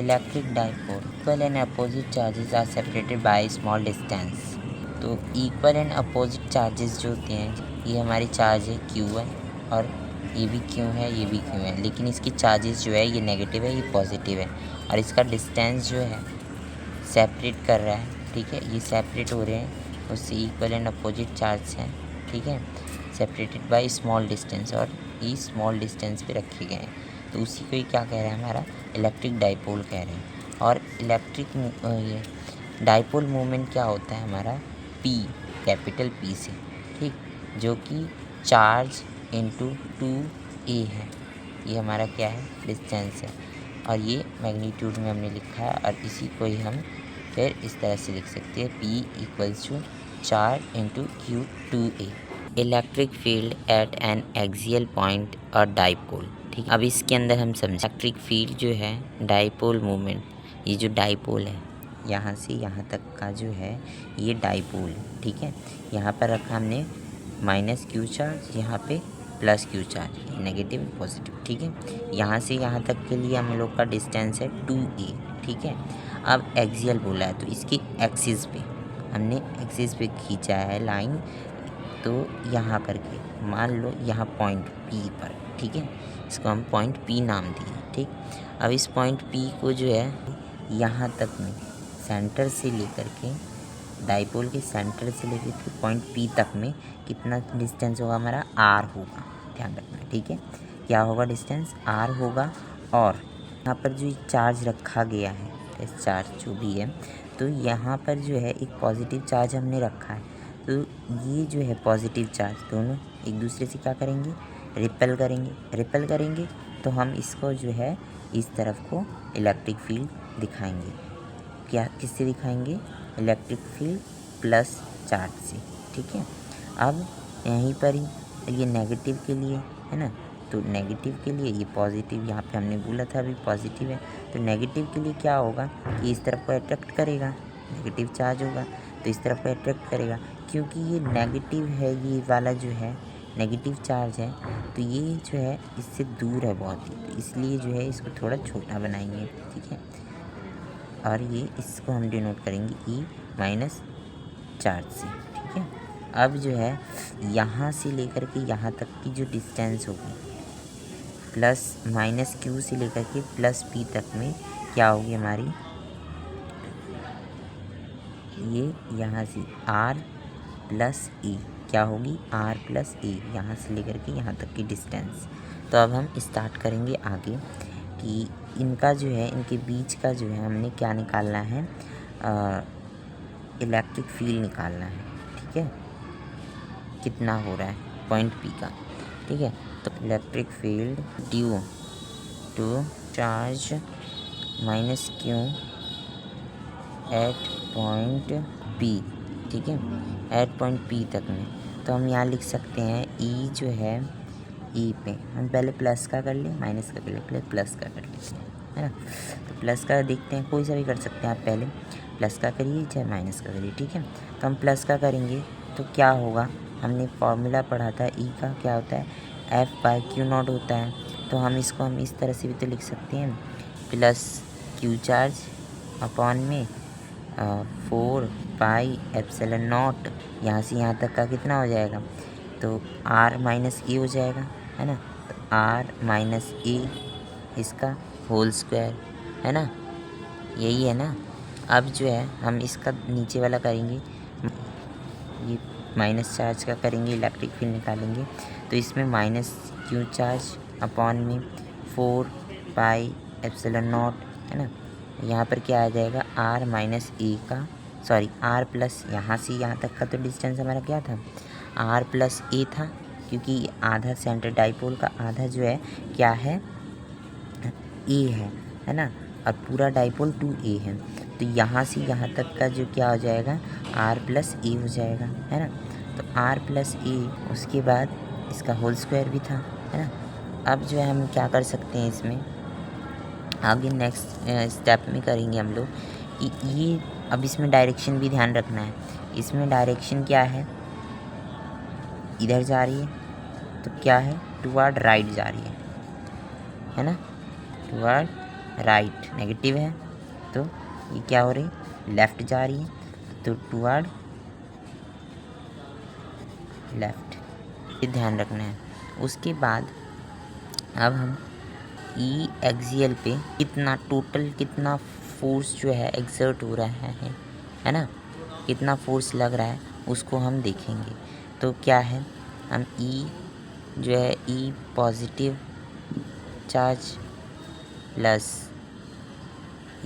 Electric dipole equal and opposite charges are separated by small distance. तो equal and opposite charges जो होते हैं ये हमारे चार्ज है Q1 और ये भी Q है, ये भी Q है, लेकिन इसकी चार्जेस जो है ये नेगेटिव है, ये पॉजिटिव है और इसका डिस्टेंस जो है सेपरेट कर रहा है। ठीक है, ये सेपरेट हो रहे हैं, उससे इक्वल एंड अपोजिट चार्ज हैं। ठीक है, सेपरेटेड बाय स्मॉल डिस्टेंस और ये स्मॉल डिस्टेंस पे रखे गए हैं। तो उसी को ही क्या कह रहा है हमारा इलेक्ट्रिक डाइपोल कह रहे हैं। और इलेक्ट्रिक ये डाइपोल मूवमेंट क्या होता है हमारा P, कैपिटल P से, ठीक, जो कि चार्ज इंटू 2a है। ये हमारा क्या है डिस्टेंस है और ये मैग्नीट्यूड में हमने लिखा है और इसी को ही हम फिर इस तरह से लिख सकते हैं P equals to charge into Q2a। Electric field at an axial point और डाइपोल। ठीक, अब इसके अंदर हम समझें इलेक्ट्रिक फील्ड जो है डाइपोल मूवमेंट, ये जो डाइपोल है यहाँ से यहाँ तक का जो है ये डाइपोल है। ठीक है, यहाँ पर रखा हमने -Q चार्ज, यहाँ पे +Q चार्ज, नेगेटिव पॉजिटिव। ठीक है, यहाँ से यहाँ तक के लिए हम लोग का डिस्टेंस है 2a। ठीक है, अब एक्सियल बोला है तो इसकी एक्सिस पे हमने एक्सिस पे खींचा है लाइन, तो यहाँ करके मान लो यहाँ पॉइंट P पर। ठीक है, इसको हम पॉइंट P नाम दिए। ठीक, अब इस पॉइंट P को जो है यहाँ तक में सेंटर से लेकर के डाइपोल के सेंटर से लेकर के पॉइंट P तक में कितना डिस्टेंस होगा हमारा R होगा, ध्यान रखना। ठीक है, क्या होगा डिस्टेंस R होगा और यहाँ पर जो चार्ज रखा गया है इस चार्ज जो भी है, तो यहाँ पर जो है एक पॉजिटिव चार्ज हमने रखा है, तो ये जो है पॉजिटिव चार्ज दोनों एक दूसरे से क्या करेंगे रिपेल करेंगे तो हम इसको जो है इस तरफ को इलेक्ट्रिक फील्ड दिखाएंगे। क्या किससे दिखाएंगे इलेक्ट्रिक फील्ड प्लस चार्ज से। ठीक है, अब यहीं पर ही ये नेगेटिव के लिए है ना, तो नेगेटिव के लिए ये पॉजिटिव, यहाँ पे हमने बोला था अभी पॉजिटिव है, तो नेगेटिव के लिए क्या होगा कि इस तरफ को अट्रैक्ट करेगा, नेगेटिव चार्ज होगा तो इस तरफ को अट्रैक्ट करेगा, क्योंकि ये नेगेटिव है, ये वाला जो है नेगेटिव चार्ज है, तो ये जो है इससे दूर है बहुत ही, तो इसलिए जो है इसको थोड़ा छोटा बनाएंगे। ठीक है, और ये इसको हम डिनोट करेंगे E माइनस चार्ज से। ठीक है, अब जो है यहाँ से लेकर के यहाँ तक की जो डिस्टेंस होगी -Q से लेकर के +P तक में क्या होगी हमारी, ये यहाँ से R प्लस E क्या होगी R प्लस E, यहाँ से लेकर के यहाँ तक की डिस्टेंस। तो अब हम स्टार्ट करेंगे आगे कि इनका जो है इनके बीच का जो है हमने क्या निकालना है, इलेक्ट्रिक फील्ड निकालना है। ठीक है, कितना हो रहा है पॉइंट P का। ठीक है, तो electric field due to charge -Q at point P। ठीक है, एट पॉइंट P तक में, तो हम यहाँ लिख सकते हैं E जो है E पे हम पहले प्लस का कर लें, माइनस का कर लें, पहले प्लस का कर लेते हैं, है ना। तो प्लस का देखते हैं, कोई सा भी कर सकते हैं आप, पहले प्लस का करिए चाहे माइनस का करिए। ठीक है, तो हम प्लस का करेंगे तो क्या होगा, हमने फॉर्मूला पढ़ा था E का, क्या होता है F/Q0 होता है, तो हम इसको हम इस तरह से भी तो लिख सकते हैं +Q चार्ज अपॉन में 4πε0, यहाँ से यहाँ तक का कितना हो जाएगा, तो R माइनस ए हो जाएगा, है ना, तो R माइनस ए इसका होल स्क्वायर, है ना, यही है ना। अब जो है हम इसका नीचे वाला करेंगे, ये माइनस चार्ज का करेंगे, इलेक्ट्रिक फील्ड निकालेंगे, तो इसमें -Q चार्ज अपॉन में 4πε0, है ना, यहाँ पर क्या आ जाएगा R माइनस ए का, सॉरी R प्लस, यहाँ से यहाँ तक का तो डिस्टेंस हमारा क्या था R प्लस ए था, क्योंकि आधा सेंटर डाइपोल का आधा जो है क्या है ए है ना, और पूरा डाइपोल 2a है, तो यहाँ से यहाँ तक का जो क्या हो जाएगा R प्लस ए हो जाएगा, है ना, तो R प्लस ए, उसके बाद इसका होल स्क्वायर भी था, है ना। अब जो है हम क्या कर सकते हैं इसमें आगे नेक्स्ट स्टेप में करेंगे हम लोग कि ये, अब इसमें डायरेक्शन भी ध्यान रखना है, इसमें डायरेक्शन क्या है, इधर जा रही है, तो क्या है टुवर्ड राइट जा रही है ना, टुवर्ड राइट नेगेटिव है, तो ये क्या हो रही है, लेफ़्ट जा रही है, तो टुवर्ड लेफ़्ट, ये ध्यान रखना है। उसके बाद अब हम ई एक्सियल पे कितना टोटल कितना फोर्स जो है एक्सर्ट हो रहा है ना, कितना फोर्स लग रहा है उसको हम देखेंगे। तो क्या है, हम ई जो है ई पॉजिटिव चार्ज प्लस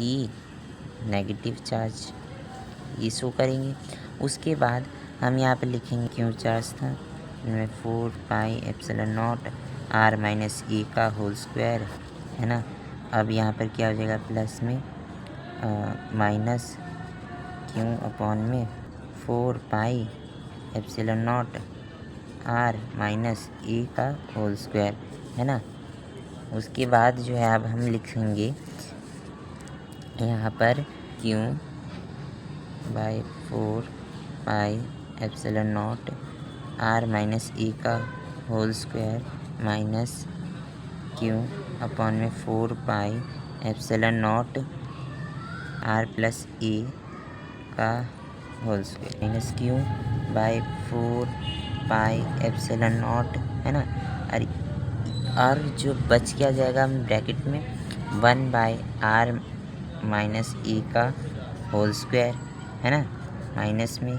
ई नेगेटिव चार्ज ये शो करेंगे। उसके बाद हम यहाँ पे लिखेंगे क्यों चार्ज था, इनमें 4 pi epsilon naught r minus ए का होल स्क्वायर है ना। अब यहाँ पर क्या हो जाएगा, प्लस में माइनस क्यों अपॉन में 4 pi epsilon naught r minus ए का होल स्क्वायर है ना। उसके बाद जो है अब हम लिखेंगे यहाँ पर q by 4 pi epsilon naught r minus ए का whole square minus q upon में 4 pi epsilon naught r plus a का whole square minus q by 4 pi epsilon naught है ना। और जो बच क्या जाएगा ब्रैकेट में 1 बाई आर माइनस ए का होल स्क्वायर है ना, माइनस में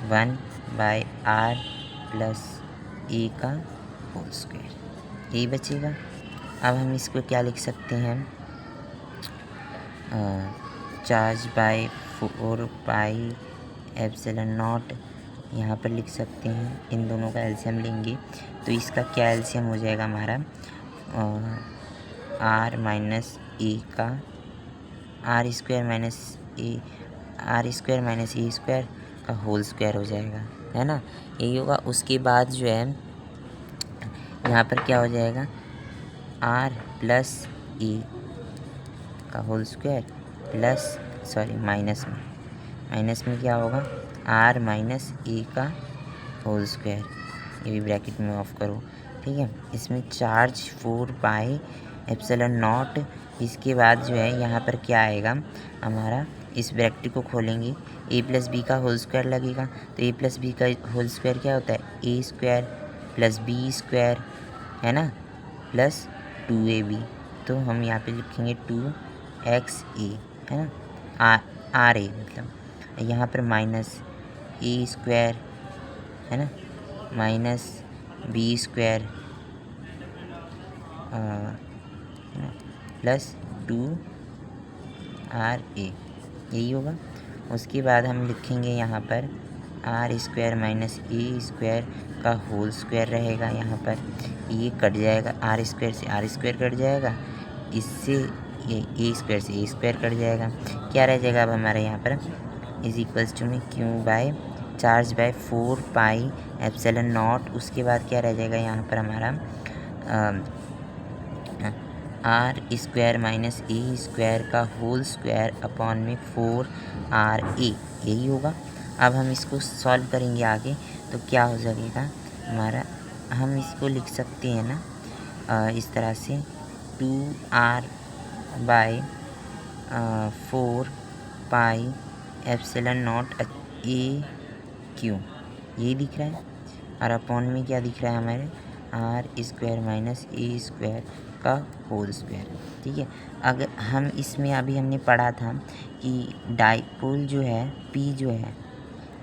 1 बाई आर प्लस ए का होल स्क्वायर, यही बचेगा। अब हम इसको क्या लिख सकते हैं, charge by 4 pi epsilon not यहाँ पर लिख सकते हैं। इन दोनों का एलसीएम लेंगे तो इसका क्या एलसीएम हो जाएगा हमारा, आर माइनस ए का आर स्क्वायर माइनस ए स्क्वायर का होल स्क्वायर हो जाएगा है ना, यही होगा। उसके बाद जो है यहाँ पर क्या हो जाएगा, आर प्लस ए का होल स्क्वायर प्लस माइनस में क्या होगा, आर माइनस ए का होल स्क्वायर, ये भी ब्रैकेट में ऑफ करो, ठीक है। इसमें चार्ज 4 पाई एप्सिलॉन नॉट, इसके बाद जो है यहाँ पर क्या आएगा हमारा, इस ब्रैकेट को खोलेंगे, ए प्लस बी का होल स्क्वायर लगेगा, तो ए प्लस बी का होल स्क्वायर क्या होता है, ए स्क्वायर प्लस बी स्क्वायर है ना, प्लस 2ab, तो हम यहाँ पे लिखेंगे 2xa है ना, आर ए मतलब, यहाँ पर माइनस ए स्क्वायर है ना, minus B square plus 2ra, यही होगा। उसके बाद हम लिखेंगे यहाँ पर आर स्क्वायर माइनस ए स्क्वायर का होल स्क्वायर रहेगा, यहाँ पर ये कट जाएगा, आर स्क्वायर से आर स्क्वायर कट जाएगा, इससे ये ए स्क्वायर से ए स्क्वायर कट जाएगा, क्या रह जाएगा अब हमारे यहाँ पर इज इक्वल्स टू में क्यों by charge by 4 pi epsilon naught, उसके बाद क्या रह जाएगा यहाँ पर हमारा आर स्क्वायर माइनस ए स्क्वायर का होल स्क्वायर अपॉन में 4ra, यही होगा। अब हम इसको सॉल्व करेंगे आगे, तो क्या हो जाएगा हमारा, हम इसको लिख सकते हैं ना इस तरह से 2r by 4 pi epsilon not a Q, ये दिख रहा है, और अपॉन में क्या दिख रहा है हमारे, आर स्क्वायर माइनस ए स्क्वायर का होल स्क्वायर, ठीक है। अगर हम इसमें अभी हमने पढ़ा था कि डाइपोल जो है पी जो है,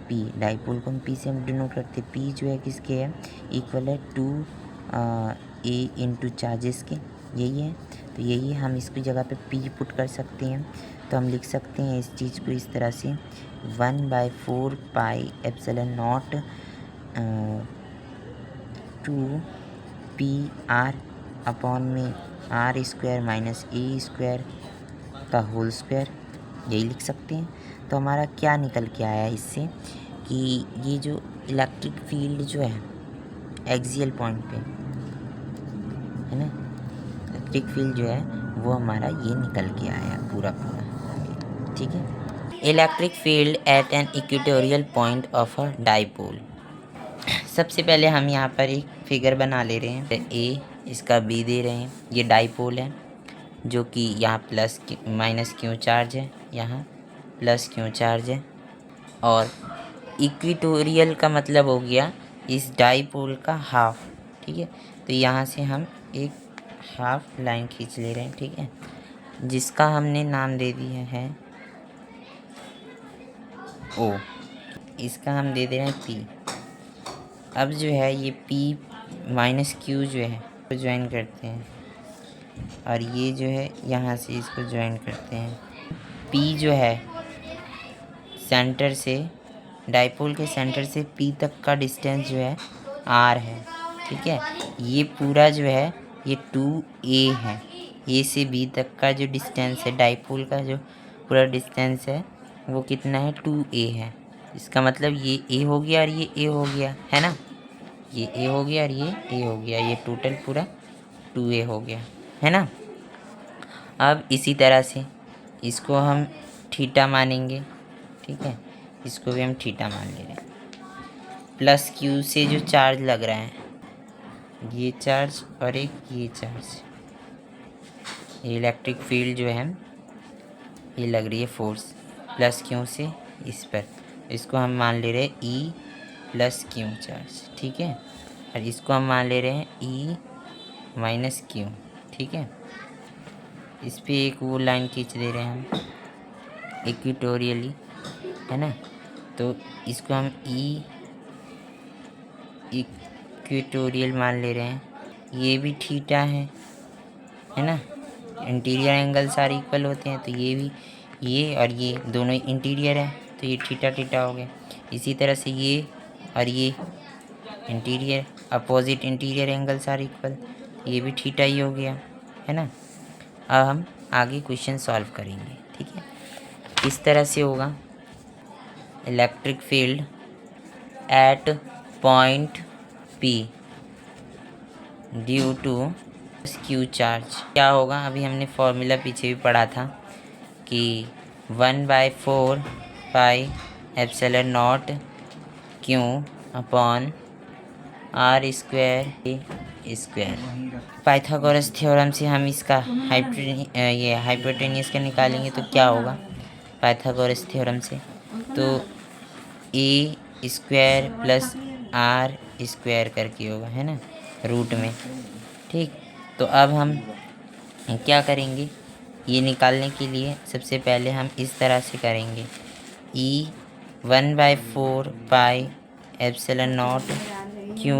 पी डाइपोल को हम पी से हम डिनोट करते हैं, पी जो है किसके है, इक्वल है 2a इंटू चार्जेस के, यही है। तो यही है, हम इसकी जगह पे पी पुट कर सकते हैं, तो हम लिख सकते हैं इस चीज़ को इस तरह से 1 by 4 pi epsilon naught 2pr upon में आर स्क्वायर माइनस ए स्क्वायर का होल स्क्वायर, यही लिख सकते हैं। तो हमारा क्या निकल के आया इससे कि ये जो इलेक्ट्रिक फील्ड जो है एक्सियल पॉइंट पे है ना, इलेक्ट्रिक फील्ड जो है वो हमारा ये निकल के आया पूरा, ठीक है। Electric field at an equatorial point of a dipole. सबसे पहले हम यहाँ पर एक फिगर बना ले रहे हैं, ए इसका बी दे रहे हैं, ये डाइपोल है, जो कि यहाँ प्लस माइनस क्यू चार्ज है, यहाँ प्लस क्यू चार्ज है। और इक्विटोरियल का मतलब हो गया इस डाईपोल का हाफ, ठीक है। तो यहाँ से हम एक हाफ लाइन खींच ले रहे हैं, ठीक है, जिसका हमने नाम दे दिया है ओ, इसका हम दे दे रहे हैं पी। अब जो है ये पी माइनस क्यू जो है तो ज्वाइन करते हैं, और ये जो है यहाँ से इसको ज्वाइन करते हैं। पी जो है सेंटर से, डाईपोल के सेंटर से पी तक का डिस्टेंस जो है आर है, ठीक है। ये पूरा जो है ये 2a है, ए से बी तक का जो डिस्टेंस है डाईपोल का, जो पूरा डिस्टेंस है वो कितना है 2a है। इसका मतलब ये a हो गया और ये a हो गया, है ना, ये a हो गया और ये a हो गया, ये टोटल पूरा 2a हो गया, है ना। अब इसी तरह से इसको हम थीटा मानेंगे, ठीक है, इसको भी हम थीटा मान ले रहे हैं। प्लस क्यू से जो चार्ज लग रहा है, ये चार्ज और एक ये चार्ज, ये इलेक्ट्रिक फील्ड जो है ये लग रही है फोर्स प्लस क्यू से इस पर, इसको हम मान ले रहे हैं ई प्लस क्यू चार्ज, ठीक है। और इसको हम मान ले रहे हैं ई माइनस क्यू, ठीक है। इस पर एक वो लाइन खींच दे रहे हैं हम इक्विटोरियली, है ना। तो इसको हम ई इक्विटोरियल मान ले रहे हैं। ये भी थीटा है ना, इंटीरियर एंगल सारे इक्वल होते हैं, तो ये भी, ये और ये दोनों इंटीरियर है, तो ये थीटा थीटा हो गया। इसी तरह से ये और ये इंटीरियर, अपोजिट इंटीरियर एंगल सारे इक्वल, ये भी थीटा ही हो गया, है ना। अब हम आगे क्वेश्चन सॉल्व करेंगे, ठीक है। इस तरह से होगा electric field at point P due to Q charge. क्या होगा, अभी हमने फॉर्मूला पीछे भी पढ़ा था कि 1/4 pi epsilon naught Q upon R square A square. Pythagoras theorem से हम इसका हाइपोटेन्यूस का निकालेंगे तो क्या होगा पाइथागोरस थ्योरम से, तो ए स्क्वायर प्लस आर स्क्वायर करके होगा, है ना, रूट में, ठीक। तो अब हम क्या करेंगे, ये निकालने के लिए सबसे पहले हम इस तरह से करेंगे, E 1/4 pi epsilon naught q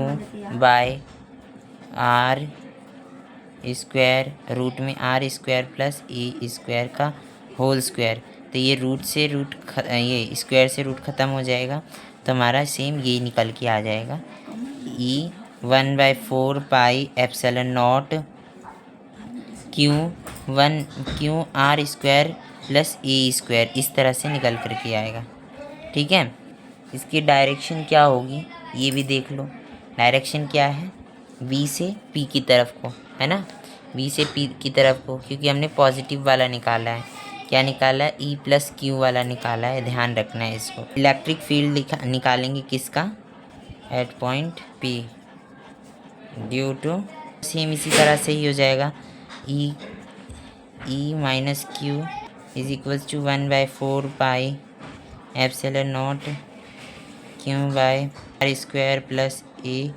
by r square, root में आर स्क्वायर प्लस ए स्क्वायर का होल स्क्वायर। तो ये रूट से ये स्क्वायर से रूट ख़त्म हो जाएगा, तो हमारा सेम ये निकल के आ जाएगा, ई 1/4 pi epsilon naught Q R square plus ए स्क्वायर, इस तरह से निकल करके आएगा, ठीक है। इसकी डायरेक्शन क्या होगी ये भी देख लो। डायरेक्शन क्या है, बी से पी की तरफ को, है ना, बी से पी की तरफ को, क्योंकि हमने पॉजिटिव वाला निकाला है। क्या निकाला है, ई प्लस क्यू वाला निकाला है, ध्यान रखना है इसको। इलेक्ट्रिक फील्ड निकालेंगे किसका, at point P due to, same इसी तरह से ही हो जाएगा, E minus q is equals to 1/4 pi epsilon naught q by r square plus A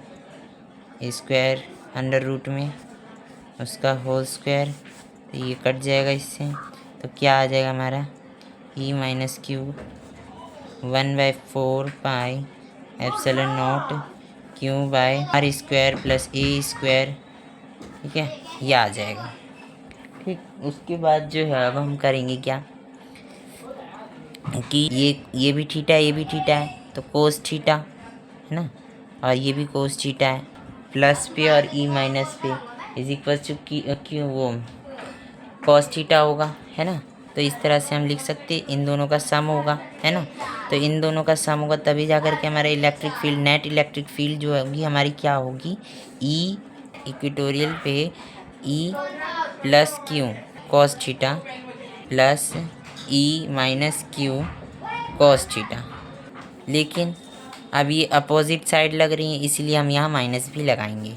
square under root में उसका होल स्क्वायर। तो ये कट जाएगा इससे, तो क्या आ जाएगा हमारा, E minus q 1/4 pi epsilon naught q by r square plus A square, ठीक है, ये आ जाएगा, ठीक। उसके बाद जो है अब हम करेंगे क्या कि ये भी थीटा है, ये भी थीटा है, तो कोस थीटा, है ना, और ये भी कोस थीटा है, प्लस पे और ई माइनस पे इज इक्वल टू क्यों वो कॉस थीटा होगा, है ना। तो इस तरह से हम लिख सकते हैं, इन दोनों का सम होगा, है ना। तो इन दोनों का सम होगा तभी जा कर के हमारा electric field, net electric field जो होगी हमारी क्या होगी, ई इक्वेटोरियल पे E plus q cos theta plus E minus q cos theta. लेकिन अब ये अपोजिट साइड लग रही है, इसलिए हम यहाँ माइनस भी लगाएंगे।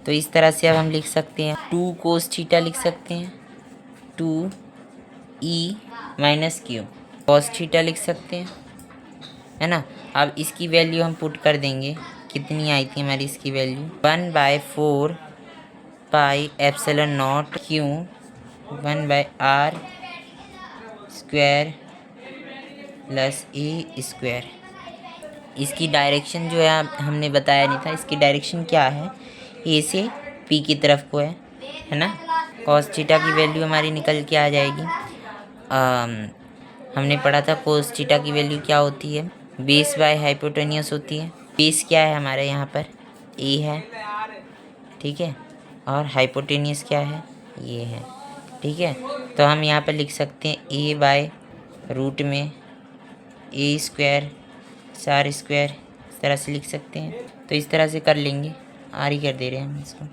तो इस तरह से अब हम लिख सकते हैं 2 कोस थीटा लिख सकते हैं, 2e-q cos थीटा लिख सकते हैं, है ना। अब इसकी वैल्यू हम पुट कर देंगे, कितनी आई थी हमारी इसकी value 1/4 pi epsilon not q 1/r square plus A square. इसकी डायरेक्शन जो है हमने बताया नहीं था, इसकी डायरेक्शन क्या है, ए से पी की तरफ को है ना। कॉस थीटा की वैल्यू हमारी निकल के आ जाएगी। हमने पढ़ा था कोस थीटा की वैल्यू क्या होती है, बेस बाय हाइपोटेन्यूस होती है। बेस क्या है हमारे यहाँ पर, ए है, ठीक है, और हाइपोटेन्यूस क्या है, ये है, ठीक है। तो हम यहाँ पर लिख सकते हैं ए बाय रूट में ए स्क्वायर सार स्क्वायर, इस तरह से लिख सकते हैं। तो इस तरह से कर लेंगे, आर ही कर दे रहे हैं हम इसको,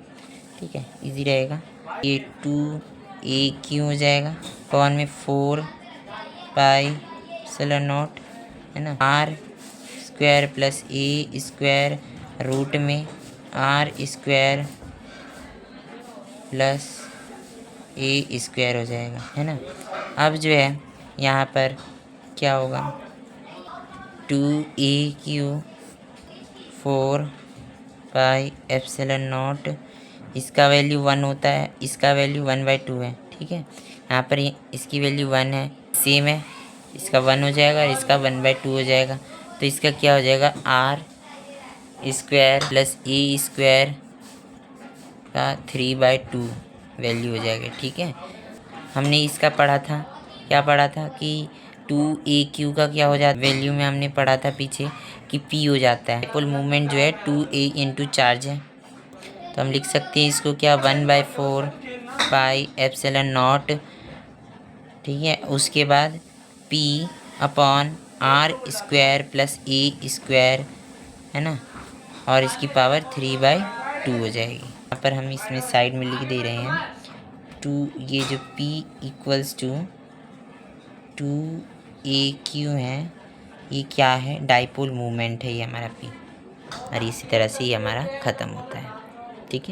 ठीक है, इजी रहेगा। ये 2a हो जाएगा, कॉन में 4 पाई एप्सिलॉन नॉट, है ना, आर स्क्वायर प्लस ए स्क्वायर रूट में आर स्क्वायर प्लस ए स्क्वायर हो जाएगा, है ना। अब जो है यहाँ पर क्या होगा, 2a³ 4 पाई एप्सिलॉन नॉट, इसका वैल्यू 1 होता है, इसका वैल्यू 1/2 है, ठीक है। यहाँ पर इसकी वैल्यू 1 है, सेम है, इसका 1 हो जाएगा और इसका 1/2 हो जाएगा। तो इसका क्या हो जाएगा, आर स्क्वायर प्लस ए स्क्वायर का 3/2 वैल्यू हो जाएगा, ठीक है। हमने इसका पढ़ा था, क्या पढ़ा था कि 2a³ का क्या हो जाता है, वैल्यू में हमने पढ़ा था पीछे कि p हो जाता है। कुल मूवमेंट जो है 2a इंटू चार्ज है, तो हम लिख सकते हैं इसको क्या 1/4 पाई एप्सिलॉन नॉट, ठीक है। उसके बाद p upon R square plus ए स्क्वायर, है ना, और इसकी पावर 3/2 हो जाएगी। यहाँ पर हम इसमें साइड में लिख दे रहे हैं 2, ये जो p इक्वल्स टू 2a³ है, ये क्या है, डाइपोल मूवमेंट है ये हमारा p, और इसी तरह से ये हमारा ख़त्म होता है, ठीक है।